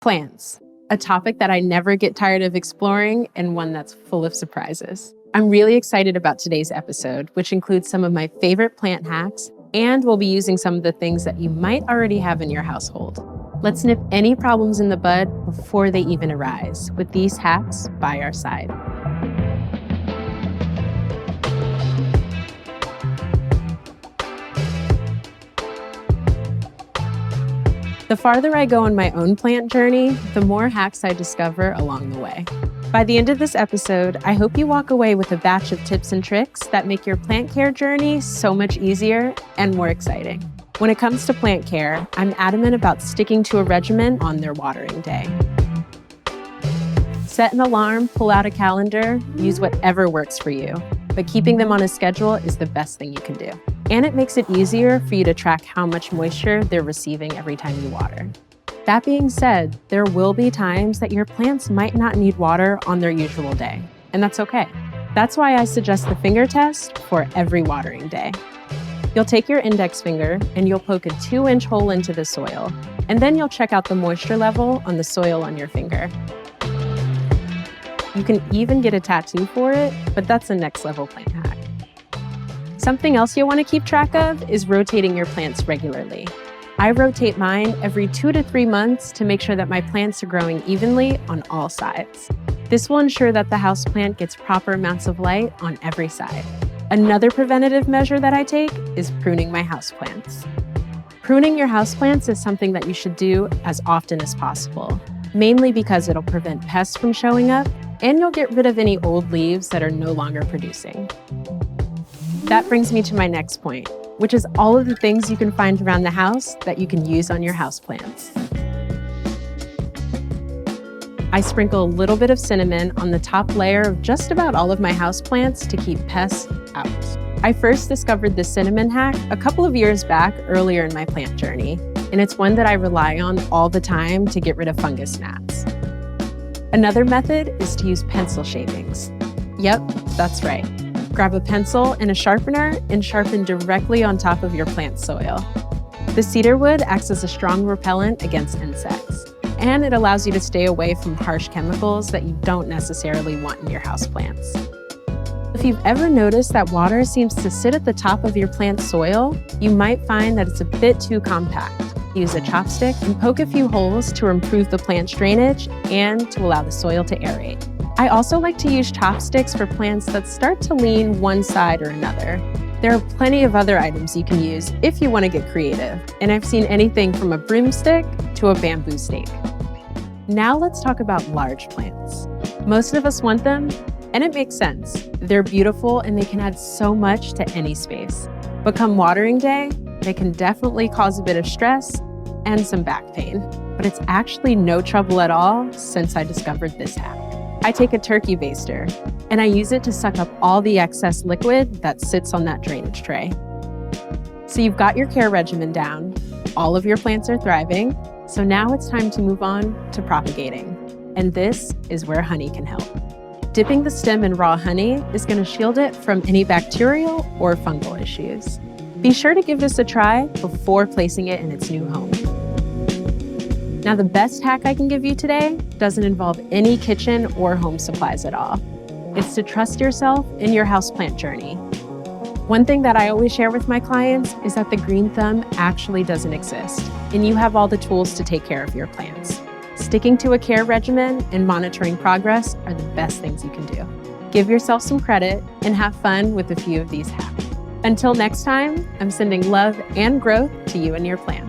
Plants, a topic that I never get tired of exploring and one that's full of surprises. I'm really excited about today's episode, which includes some of my favorite plant hacks, and we'll be using some of the things that you might already have in your household. Let's nip any problems in the bud before they even arise, with these hacks by our side. The farther I go on my own plant journey, the more hacks I discover along the way. By the end of this episode, I hope you walk away with a batch of tips and tricks that make your plant care journey so much easier and more exciting. When it comes to plant care, I'm adamant about sticking to a regimen on their watering day. Set an alarm, pull out a calendar, use whatever works for you, but keeping them on a schedule is the best thing you can do. And it makes it easier for you to track how much moisture they're receiving every time you water. That being said, there will be times that your plants might not need water on their usual day, and that's okay. That's why I suggest the finger test for every watering day. You'll take your index finger and you'll poke a 2-inch hole into the soil, and then you'll check out the moisture level on the soil on your finger. You can even get a tattoo for it, but that's a next level plant hack. Something else you'll want to keep track of is rotating your plants regularly. I rotate mine every 2 to 3 months to make sure that my plants are growing evenly on all sides. This will ensure that the houseplant gets proper amounts of light on every side. Another preventative measure that I take is pruning my houseplants. Pruning your houseplants is something that you should do as often as possible, mainly because it'll prevent pests from showing up and you'll get rid of any old leaves that are no longer producing. That brings me to my next point, which is all of the things you can find around the house that you can use on your houseplants. I sprinkle a little bit of cinnamon on the top layer of just about all of my houseplants to keep pests out. I first discovered this cinnamon hack a couple of years back earlier in my plant journey, and it's one that I rely on all the time to get rid of fungus gnats. Another method is to use pencil shavings. Yep, that's right. Grab a pencil and a sharpener and sharpen directly on top of your plant soil. The cedar wood acts as a strong repellent against insects, and it allows you to stay away from harsh chemicals that you don't necessarily want in your houseplants. If you've ever noticed that water seems to sit at the top of your plant soil, you might find that it's a bit too compact. Use a chopstick and poke a few holes to improve the plant's drainage and to allow the soil to aerate. I also like to use chopsticks for plants that start to lean one side or another. There are plenty of other items you can use if you want to get creative, and I've seen anything from a broomstick to a bamboo stake. Now let's talk about large plants. Most of us want them, and it makes sense. They're beautiful and they can add so much to any space. But come watering day, they can definitely cause a bit of stress and some back pain. But it's actually no trouble at all since I discovered this hack. I take a turkey baster and I use it to suck up all the excess liquid that sits on that drainage tray. So you've got your care regimen down, all of your plants are thriving, so now it's time to move on to propagating. And this is where honey can help. Dipping the stem in raw honey is going to shield it from any bacterial or fungal issues. Be sure to give this a try before placing it in its new home. Now, the best hack I can give you today doesn't involve any kitchen or home supplies at all. It's to trust yourself in your houseplant journey. One thing that I always share with my clients is that the green thumb actually doesn't exist, and you have all the tools to take care of your plants. Sticking to a care regimen and monitoring progress are the best things you can do. Give yourself some credit and have fun with a few of these hacks. Until next time, I'm sending love and growth to you and your plants.